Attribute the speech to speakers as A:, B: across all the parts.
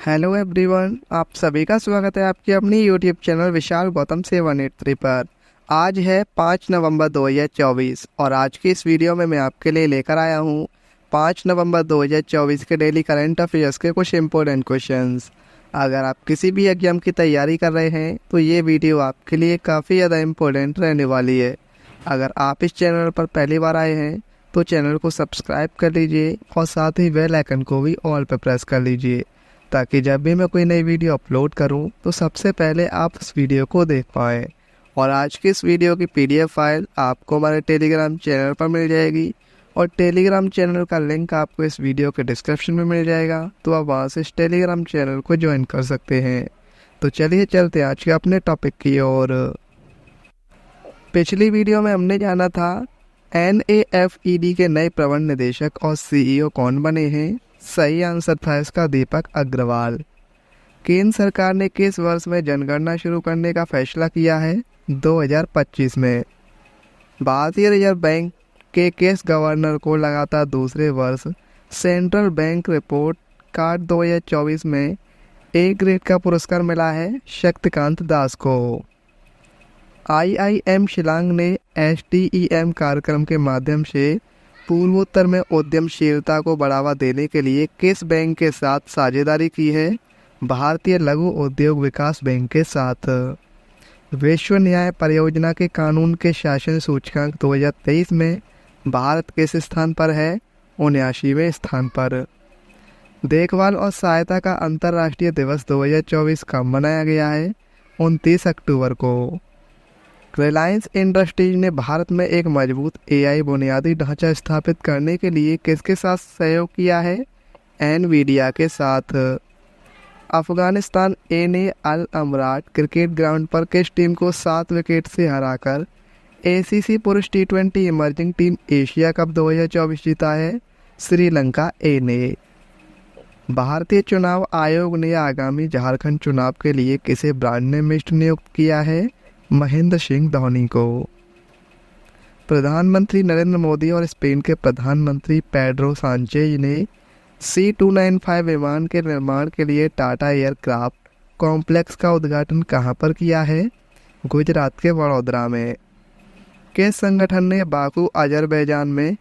A: Hello everyone, आप सभी का स्वागत है आपके अपनी यूट्यूब चैनल विशाल गौतम 783 पर। आज है 5 नवंबर 2024 और आज की इस वीडियो में मैं आपके लिए लेकर आया हूँ 5 नवंबर 2024 के डेली करंट अफेयर्स के कुछ इम्पोर्टेंट क्वेश्चंस। अगर आप किसी भी एग्जाम की तैयारी कर रहे हैं तो ये वीडियो आपके लिए काफ़ी ज़्यादा इम्पोर्टेंट रहने वाली है। अगर आप इस चैनल पर पहली बार आए हैं तो चैनल को सब्सक्राइब कर लीजिए और साथ ही बेल आइकन को भी ऑल पर प्रेस कर लीजिए, ताकि जब भी मैं कोई नई वीडियो अपलोड करूं तो सबसे पहले आप उस वीडियो को देख पाएँ। और आज की इस वीडियो की PDF फाइल आपको हमारे टेलीग्राम चैनल पर मिल जाएगी और टेलीग्राम चैनल का लिंक आपको इस वीडियो के डिस्क्रिप्शन में मिल जाएगा, तो आप वहां से इस टेलीग्राम चैनल को ज्वाइन कर सकते हैं। तो चलिए चलते हैं आज के अपने टॉपिक की ओर। पिछली वीडियो में हमने जाना था NAFED के नए प्रबंध निदेशक और CEO कौन बने हैं। सही आंसर था इसका दीपक अग्रवाल। केंद्र सरकार ने किस वर्ष में जनगणना शुरू करने का फैसला किया है? 2025 में। भारतीय रिजर्व बैंक के किस गवर्नर को लगातार दूसरे वर्ष सेंट्रल बैंक रिपोर्ट कार्ड 2024 में A ग्रेड का पुरस्कार मिला है? शक्तिकांत दास को। IIM शिलांग ने STEM कार्यक्रम के माध्यम से पूर्वोत्तर में उद्यमशीलता को बढ़ावा देने के लिए किस बैंक के साथ साझेदारी की है? भारतीय लघु उद्योग विकास बैंक के साथ। विश्व न्याय परियोजना के कानून के शासन सूचकांक 2023 में भारत किस स्थान पर है? 79वें स्थान पर। देखभाल और सहायता का अंतर्राष्ट्रीय दिवस 2024 कब मनाया गया है? 29 अक्टूबर को। रिलायंस इंडस्ट्रीज ने भारत में एक मजबूत AI बुनियादी ढांचा स्थापित करने के लिए किसके साथ सहयोग किया है? NVIDIA के साथ। अफगानिस्तान A ने अल अमराट क्रिकेट ग्राउंड पर किस टीम को 7 विकेट से हराकर ACC पुरुष T20 emerging team Asia cup 2024 जीता है? श्रीलंका A ने। भारतीय चुनाव आयोग ने आगामी झारखंड चुनाव के लिए किसे ब्रांड नेमिस्ट नियुक्त किया है? महेंद्र सिंह धोनी को। प्रधानमंत्री नरेंद्र मोदी और स्पेन के प्रधानमंत्री पेड्रो सांचेज ने C295 विमान के निर्माण के लिए टाटा एयरक्राफ्ट कॉम्प्लेक्स का उद्घाटन कहां पर किया है? गुजरात के वडोदरा में। किस संगठन ने बाकू अजरबैजान में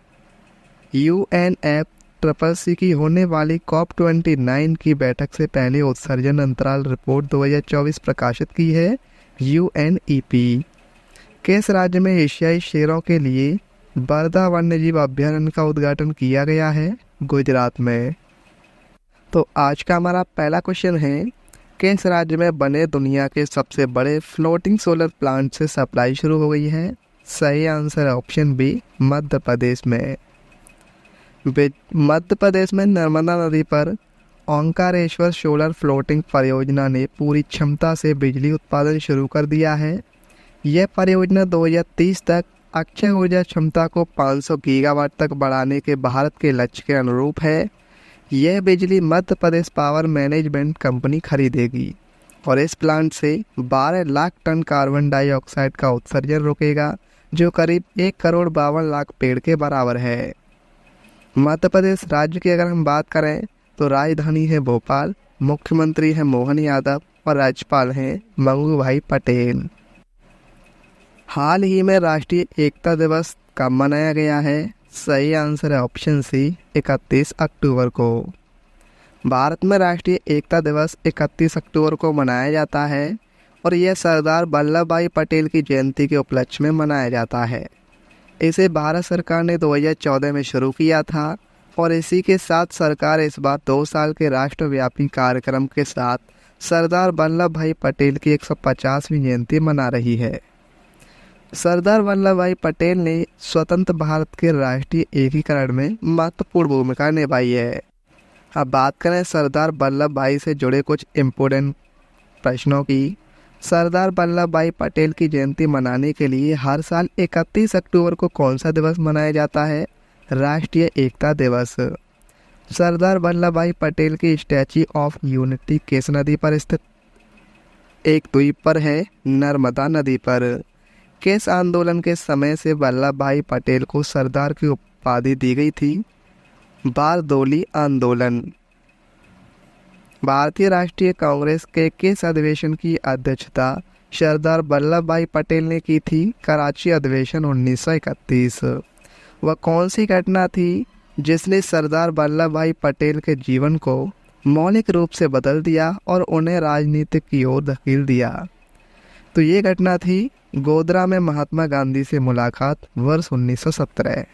A: UNFCCC की होने वाली COP29 की बैठक से पहले उत्सर्जन अंतराल रिपोर्ट 2024 प्रकाशित की है? UNEP। किस राज्य में एशियाई शेरों के लिए बरदा वन्यजीव अभयारण्य का उद्घाटन किया गया है? गुजरात में। तो आज का हमारा पहला क्वेश्चन है, किस राज्य में बने दुनिया के सबसे बड़े फ्लोटिंग सोलर प्लांट से सप्लाई शुरू हो गई है? सही आंसर है ऑप्शन बी, मध्य प्रदेश में। मध्य प्रदेश में नर्मदा नदी पर ओंकारेश्वर सोलर फ्लोटिंग परियोजना ने पूरी क्षमता से बिजली उत्पादन शुरू कर दिया है। यह परियोजना 2030 तक अक्षय ऊर्जा क्षमता को 500 गीगावाट तक बढ़ाने के भारत के लक्ष्य के अनुरूप है। यह बिजली Madhya Pradesh power management company खरीदेगी और इस प्लांट से 12 लाख टन कार्बन डाइऑक्साइड का उत्सर्जन रोकेगा, जो करीब 1,52,00,000 पेड़ के बराबर है। मध्य प्रदेश राज्य की अगर हम बात करें तो राजधानी है भोपाल, मुख्यमंत्री है मोहन यादव और राज्यपाल हैं मंगू भाई पटेल। हाल ही में राष्ट्रीय एकता दिवस कब मनाया गया है? सही आंसर है ऑप्शन सी, 31 अक्टूबर को। भारत में राष्ट्रीय एकता दिवस 31 अक्टूबर को मनाया जाता है और यह सरदार वल्लभ भाई पटेल की जयंती के उपलक्ष्य में मनाया जाता है। इसे भारत सरकार ने 2014 में शुरू किया था और इसी के साथ सरकार इस बार 2 साल के राष्ट्रव्यापी कार्यक्रम के साथ सरदार वल्लभ भाई पटेल की 150वीं जयंती मना रही है। सरदार वल्लभ भाई पटेल ने स्वतंत्र भारत के राष्ट्रीय एकीकरण में महत्वपूर्ण भूमिका निभाई है। अब बात करें सरदार वल्लभ भाई से जुड़े कुछ इम्पोर्टेंट प्रश्नों की। सरदार वल्लभ भाई पटेल की जयंती मनाने के लिए हर साल 31 अक्टूबर को कौन सा दिवस मनाया जाता है? राष्ट्रीय एकता दिवस। सरदार वल्लभ भाई पटेल की स्टैच्यू ऑफ यूनिटी किस नदी पर स्थित एक द्वीप पर है? नर्मदा नदी पर। किस आंदोलन के समय से वल्लभ भाई पटेल को सरदार की उपाधि दी गई थी? बारदोली आंदोलन। भारतीय राष्ट्रीय कांग्रेस के किस अधिवेशन की अध्यक्षता सरदार वल्लभ भाई पटेल ने की थी? कराची अधिवेशन 1931। वह कौन सी घटना थी जिसने सरदार वल्लभ भाई पटेल के जीवन को मौलिक रूप से बदल दिया और उन्हें राजनीति की ओर धकेल दिया? तो ये घटना थी गोधरा में महात्मा गांधी से मुलाकात वर्ष 1917।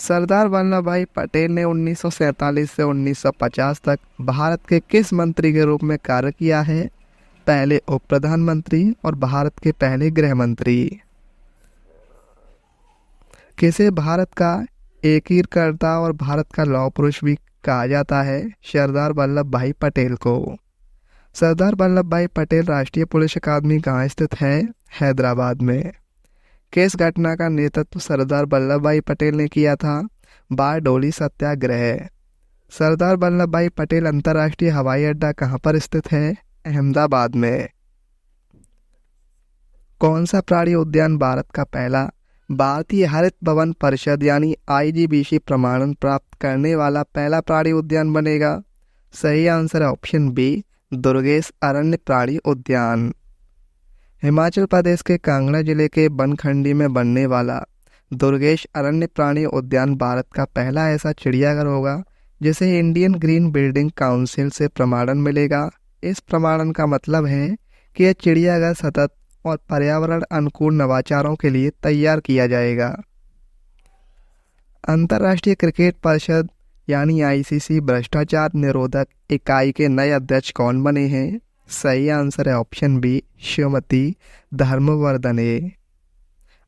A: सरदार वल्लभ भाई पटेल ने 1947 से 1950 तक भारत के किस मंत्री के रूप में कार्य किया है? पहले उप प्रधानमंत्री और भारत के पहले गृह मंत्री। किसे भारत का एकीकरणकर्ता और भारत का लौह पुरुष भी कहा जाता है? सरदार वल्लभ भाई पटेल को। सरदार वल्लभ भाई पटेल राष्ट्रीय पुलिस अकादमी कहाँ स्थित है? हैदराबाद में। किस घटना का नेतृत्व सरदार वल्लभ भाई पटेल ने किया था? बारडोली सत्याग्रह। सरदार वल्लभ भाई पटेल अंतर्राष्ट्रीय हवाई अड्डा कहाँ पर स्थित है? अहमदाबाद में। कौन सा प्राणी उद्यान भारत का पहला भारतीय हरित भवन परिषद यानी IGBC प्रमाणन प्राप्त करने वाला पहला प्राणी उद्यान बनेगा? सही आंसर है ऑप्शन बी, दुर्गेश अरण्य प्राणी उद्यान। हिमाचल प्रदेश के कांगड़ा जिले के बनखंडी में बनने वाला दुर्गेश अरण्य प्राणी उद्यान भारत का पहला ऐसा चिड़ियाघर होगा जिसे इंडियन ग्रीन बिल्डिंग काउंसिल से प्रमाणन मिलेगा। इस प्रमाणन का मतलब है कि यह चिड़ियाघर सतत और पर्यावरण अनुकूल नवाचारों के लिए तैयार किया जाएगा। अंतर्राष्ट्रीय क्रिकेट परिषद यानी ICC भ्रष्टाचार निरोधक इकाई के नए अध्यक्ष कौन बने हैं? सही आंसर है ऑप्शन बी, श्रीमती धर्मवर्धने।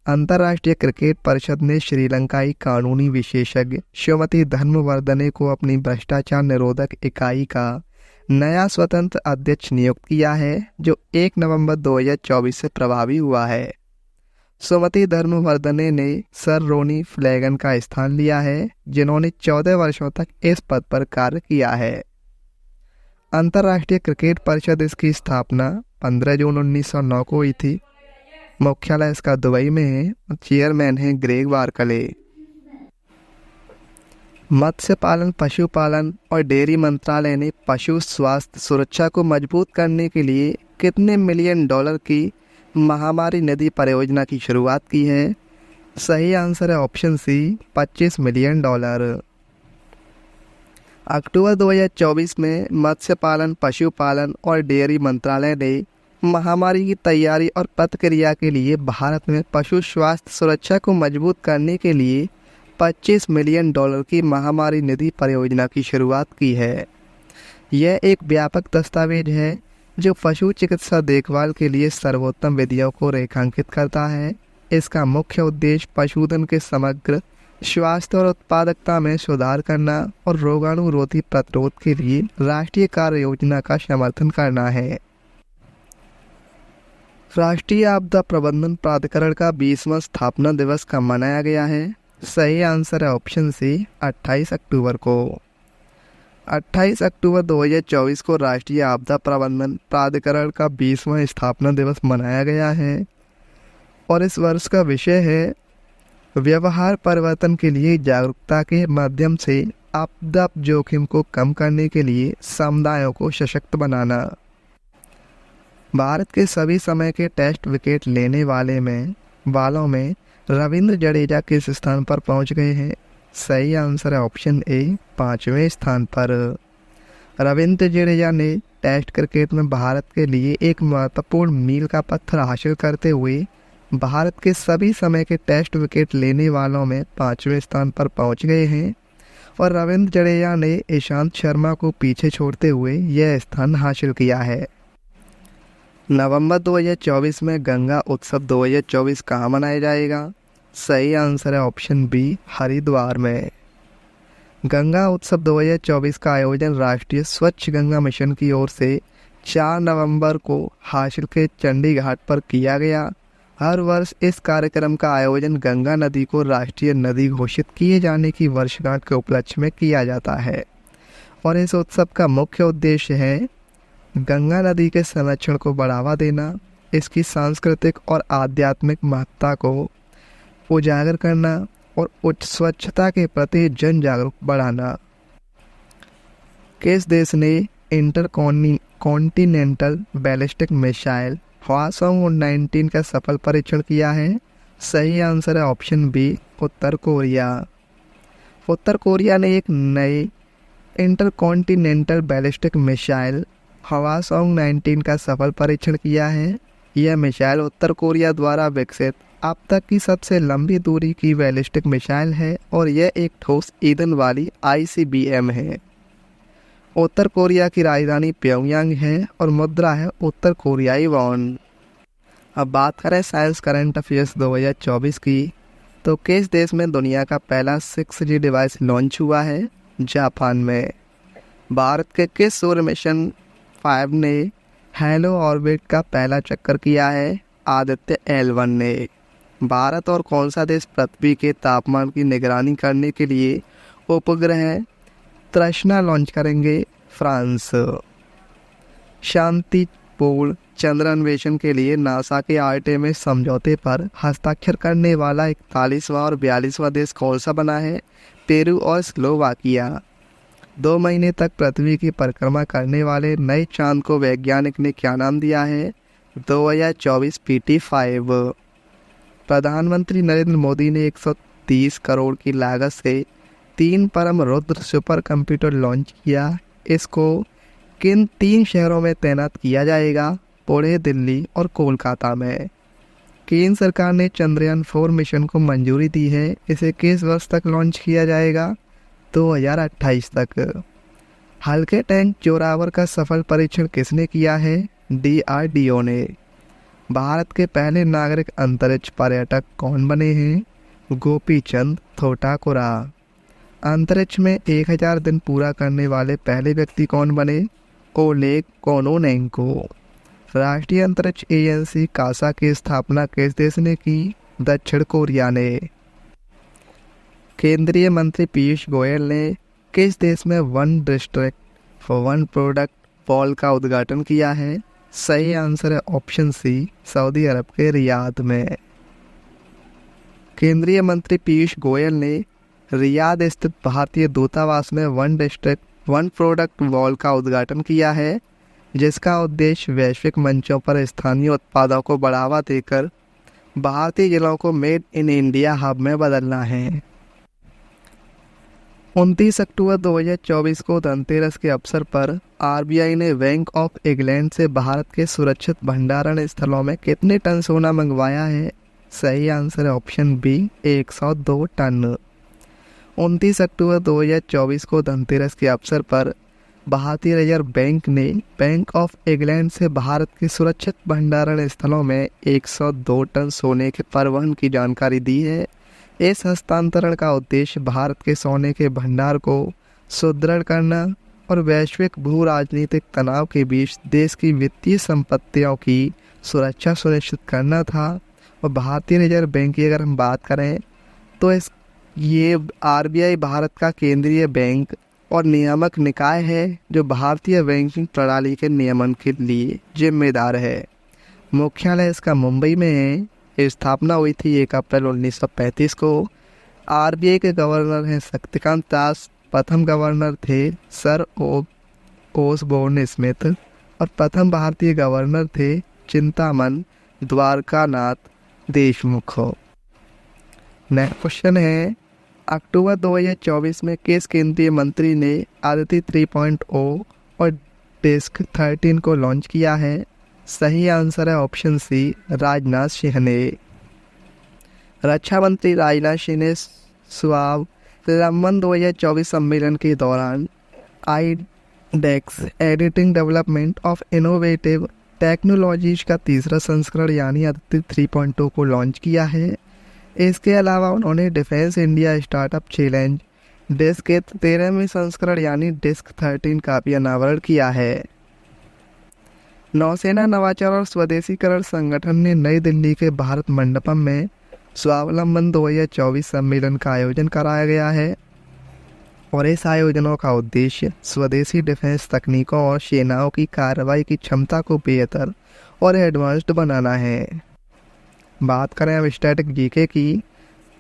A: अंतर्राष्ट्रीय क्रिकेट परिषद ने श्रीलंकाई कानूनी विशेषज्ञ श्रीमती धर्मवर्धने को अपनी भ्रष्टाचार निरोधक इकाई का नया स्वतंत्र अध्यक्ष नियुक्त किया है, जो 1 नवंबर 2024 से प्रभावी हुआ है। श्रीमती धर्मवर्धने ने सर रोनी फ्लैगन का स्थान लिया है, जिन्होंने 14 वर्षों तक इस पद पर कार्य किया है। अंतर्राष्ट्रीय क्रिकेट परिषद इसकी स्थापना 15 जून 1909 को हुई थी। मुख्यालय इसका दुबई में है और चेयरमैन है ग्रेग बार्कले। मत्स्य पालन, पशुपालन और डेयरी मंत्रालय ने पशु स्वास्थ्य सुरक्षा को मजबूत करने के लिए कितने मिलियन डॉलर की महामारी नदी परियोजना की शुरुआत की है? सही आंसर है ऑप्शन सी, 25 मिलियन डॉलर। अक्टूबर 2024 में मत्स्य पालन, पशुपालन और डेयरी मंत्रालय ने महामारी की तैयारी और प्रतिक्रिया के लिए भारत में पशु स्वास्थ्य सुरक्षा को मजबूत करने के लिए 25 मिलियन डॉलर की महामारी निधि परियोजना की शुरुआत की है। यह एक व्यापक दस्तावेज है जो पशु चिकित्सा देखभाल के लिए सर्वोत्तम विधियों को रेखांकित करता है। इसका मुख्य उद्देश्य पशुधन के समग्र स्वास्थ्य और उत्पादकता में सुधार करना और रोगाणुरोधी प्रतिरोध के लिए राष्ट्रीय कार्य योजना का समर्थन करना है। राष्ट्रीय आपदा प्रबंधन प्राधिकरण का 20वां स्थापना दिवस कब मनाया गया है? सही आंसर है ऑप्शन सी, 28 अक्टूबर को। 28 अक्टूबर 2024 को राष्ट्रीय आपदा प्रबंधन प्राधिकरण का 20वां स्थापना दिवस मनाया गया है और इस वर्ष का विषय है व्यवहार परिवर्तन के लिए जागरूकता के माध्यम से आपदा जोखिम को कम करने के लिए समुदायों को सशक्त बनाना। भारत के सभी समय के टेस्ट विकेट लेने वालों में रविंद्र जडेजा किस स्थान पर पहुंच गए हैं? सही आंसर है ऑप्शन ए, 5वें स्थान पर। रविंद्र जडेजा ने टेस्ट क्रिकेट में भारत के लिए एक महत्वपूर्ण मील का पत्थर हासिल करते हुए भारत के सभी समय के टेस्ट विकेट लेने वालों में 5वें स्थान पर पहुंच गए हैं और रविंद्र जडेजा ने ईशांत शर्मा को पीछे छोड़ते हुए यह स्थान हासिल किया है। नवंबर 2024 में गंगा उत्सव 2024 कहाँ मनाया जाएगा? सही आंसर है ऑप्शन बी, हरिद्वार में। गंगा उत्सव 2024 का आयोजन राष्ट्रीय स्वच्छ गंगा मिशन की ओर से 4 नवंबर को हासिल के चंडी घाट पर किया गया। हर वर्ष इस कार्यक्रम का आयोजन गंगा नदी को राष्ट्रीय नदी घोषित किए जाने की वर्षगांठ के उपलक्ष्य में किया जाता है और इस उत्सव का मुख्य उद्देश्य है गंगा नदी के संरक्षण को बढ़ावा देना, इसकी सांस्कृतिक और आध्यात्मिक महत्ता को उजागर करना और उच्च स्वच्छता के प्रति जन जागरूक बढ़ाना। किस देश ने inter continental ballistic missile Hwasong 19 का सफल परीक्षण किया है? सही आंसर है ऑप्शन बी, उत्तर कोरिया। उत्तर कोरिया ने एक नए इंटरकॉन्टिनेंटल बैलिस्टिक मिसाइल हवासोंग 19 का सफल परीक्षण किया है। यह मिसाइल उत्तर कोरिया द्वारा विकसित अब तक की सबसे लंबी दूरी की बैलिस्टिक मिसाइल है और यह एक ठोस ईंधन वाली ICBM है। उत्तर कोरिया की राजधानी प्योंगयांग है और मुद्रा है उत्तर कोरियाई वॉन। अब बात करें साइंस करंट अफेयर्स 2024 की, तो किस देश में दुनिया का पहला 6G डिवाइस लॉन्च हुआ है? जापान में। भारत के किस सूर्य मिशन 5 ने हेलो ऑर्बिट का पहला चक्कर किया है? आदित्य L1 ने। भारत और कौन सा देश पृथ्वी के तापमान की निगरानी करने के लिए उपग्रह तृष्णा लॉन्च करेंगे? फ्रांस। शांतिपूर्ण चंद्र अन्वेषण के लिए नासा के आर्टेमिस समझौते पर हस्ताक्षर करने वाला 41वां और 42वां देश कौन सा बना है? पेरू और स्लोवाकिया। 2 महीने तक पृथ्वी की परिक्रमा करने वाले नए चांद को वैज्ञानिक ने क्या नाम दिया है? 2024 PT5। प्रधानमंत्री नरेंद्र मोदी ने 130 करोड़ की लागत से 3 परम रुद्र सुपर कंप्यूटर लॉन्च किया। इसको किन 3 शहरों में तैनात किया जाएगा? पुणे, दिल्ली और कोलकाता में। केंद्र सरकार ने चंद्रयान 4 मिशन को मंजूरी दी है। इसे किस वर्ष तक लॉन्च किया जाएगा? 2028 तक। हल्के टैंक जोरावर का सफल परीक्षण किसने किया है? DRDO ने। भारत के पहले नागरिक अंतरिक्ष पर्यटक कौन बने हैं? गोपीचंद थोटाकुरा। अंतरिक्ष में 1000 दिन पूरा करने वाले पहले व्यक्ति कौन बने? Oleg Kononenko. राष्ट्रीय अंतरिक्ष एजेंसी कासा की स्थापना किस देश ने की? दक्षिण कोरिया ने। केंद्रीय मंत्री पीयूष गोयल ने किस देश में one district for one product Paul का उद्घाटन किया है? सही आंसर है ऑप्शन सी, सऊदी अरब के रियाद में। केंद्रीय मंत्री पीयूष गोयल ने रियाद स्थित भारतीय दूतावास में one district one product wall का उद्घाटन किया है, जिसका उद्देश्य वैश्विक मंचों पर स्थानीय उत्पादों को बढ़ावा देकर भारतीय जिलों को मेड इन इंडिया हब में बदलना है। 29 अक्टूबर 2024 को धनतेरस के अवसर पर RBI ने बैंक ऑफ इंग्लैंड से भारत के सुरक्षित भंडारण स्थलों में कितने टन सोना मंगवाया है? सही आंसर है ऑप्शन बी, 102 टन। 29 अक्टूबर 2024 को धनतेरस के अवसर पर भारतीय रिजर्व बैंक ने बैंक ऑफ इंग्लैंड से भारत के सुरक्षित भंडारण स्थलों में 102 टन सोने के परिवहन की जानकारी दी है। इस हस्तांतरण का उद्देश्य भारत के सोने के भंडार को सुदृढ़ करना और वैश्विक भू राजनीतिक तनाव के बीच देश की वित्तीय संपत्तियों की सुरक्षा सुनिश्चित करना था। और भारतीय रिजर्व बैंक की अगर हम बात करें तो ये RBI भारत का केंद्रीय बैंक और नियामक निकाय है जो भारतीय बैंकिंग प्रणाली के नियमन के लिए जिम्मेदार है। मुख्यालय इसका मुंबई में है। स्थापना हुई थी 1 अप्रैल 1935 को। RBI के गवर्नर हैं शक्तिकांत दास। प्रथम गवर्नर थे सर ओसबोर्न स्मिथ और प्रथम भारतीय गवर्नर थे चिंतामन द्वारकानाथ देशमुख। नेक्स्ट क्वेश्चन है, अक्टूबर 2024 में किस केंद्रीय मंत्री ने आदित्य 3.0 और डिस्क 13 को लॉन्च किया है? सही आंसर है ऑप्शन सी, राजनाथ सिंह ने। रक्षा मंत्री राजनाथ सिंह ने स्वावलंबन 2024 सम्मेलन के दौरान IDEX editing development of innovative technologies का तीसरा संस्करण यानी आदित्य 3.0 को लॉन्च किया है। इसके अलावा उन्होंने defence India startup challenge disc के 13वें संस्करण यानी डिस्क 13 का भी अनावरण किया है। नौसेना नवाचार और स्वदेशीकरण संगठन ने नई दिल्ली के भारत मंडपम में स्वावलंबन 2024 सम्मेलन का आयोजन कराया गया है और इस आयोजनों का उद्देश्य स्वदेशी डिफेंस तकनीकों और सेनाओं की कार्रवाई की क्षमता को बेहतर और एडवांस्ड बनाना है। बात करें अब स्टैटिक जीके की।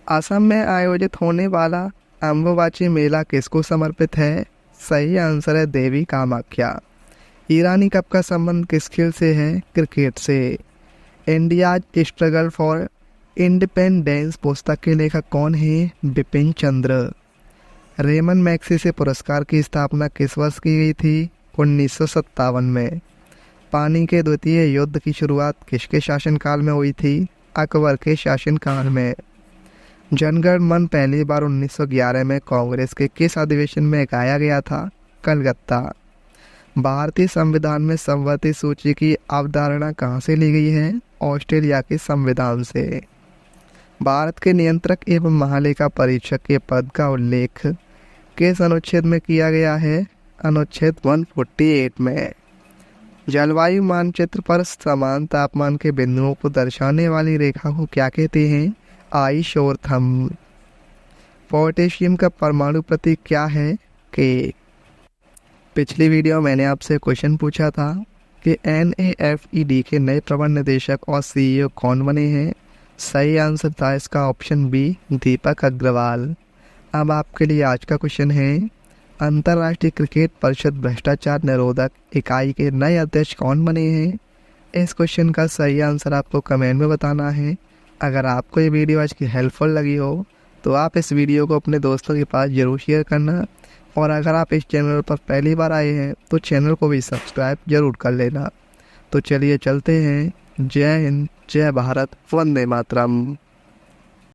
A: असम में आयोजित होने वाला अम्बुबाची मेला किसको समर्पित है? सही आंसर है देवी कामाख्या। ईरानी कप का संबंध किस खेल से है? क्रिकेट से। इंडिया स्ट्रगल फॉर इंडिपेंडेंस पुस्तक के लेखक कौन है? बिपिन चंद्र। रेमन मैग्सेसे पुरस्कार की स्थापना किस वर्ष की गई थी? 1957 में। पानी के द्वितीय युद्ध की शुरुआत किसके शासनकाल में हुई थी? अकबर के शासनकाल में। जनगण मन पहली बार 1911 में कांग्रेस के किस अधिवेशन में गाया गया था? कलकत्ता। भारतीय संविधान में समवर्ती सूची की अवधारणा कहाँ से ली गई है? ऑस्ट्रेलिया के संविधान से। भारत के नियंत्रक एवं महालेखा परीक्षक के पद का उल्लेख किस अनुच्छेद में किया गया है? अनुच्छेद 148 में। जलवायु मानचित्र पर समान तापमान के बिंदुओं को दर्शाने वाली रेखा को क्या कहते हैं? आइसोथर्म। पोटेशियम का परमाणु प्रतीक क्या है? के। पिछली वीडियो मैंने आपसे क्वेश्चन पूछा था कि NAFED के नए प्रबंध निदेशक और CEO कौन बने हैं? सही आंसर था इसका ऑप्शन बी, दीपक अग्रवाल। अब आपके लिए आज का क्वेश्चन है, अंतर्राष्ट्रीय क्रिकेट परिषद भ्रष्टाचार निरोधक इकाई के नए अध्यक्ष कौन बने हैं? इस क्वेश्चन का सही आंसर आपको कमेंट में बताना है। अगर आपको ये वीडियो आज की हेल्पफुल लगी हो तो आप इस वीडियो को अपने दोस्तों के पास ज़रूर शेयर करना, और अगर आप इस चैनल पर पहली बार आए हैं तो चैनल को भी सब्सक्राइब जरूर कर लेना। तो चलिए चलते हैं। जय हिंद, जय भारत, वंदे मातरम।